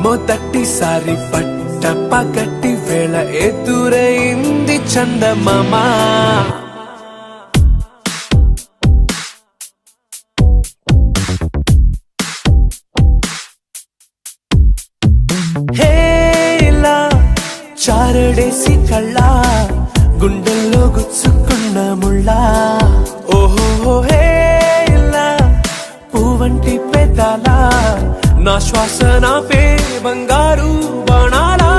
మొదటిసారి పట్ట పగటి వేళ ఎదురైంది చందమామ హేలా చారడేసి కళ్ళ గుండెల్లో గుచ్చుకున్న ముళ్ళా ఓహో హేలా పూవంటి పెదాల నా శ్వాస నాపే బంగారు బాణాలా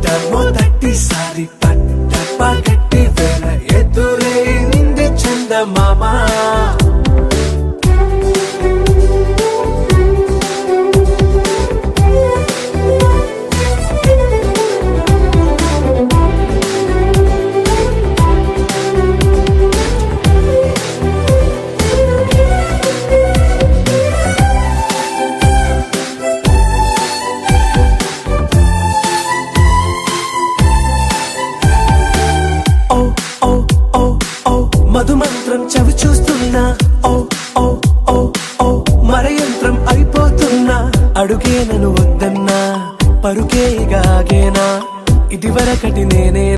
మొట్టమొదటిసారి పట్ట పగటి వేళ ఎదురైంది చందమామ మధుమంత్రం చవి చూస్తున్నా ఓ ఓ ఓ ఓ మరయంత్రం అయిపోతున్నా అడుగే నన్ను వద్దన్నా పరుకే గాగేనా ఇదివరకటి నేనే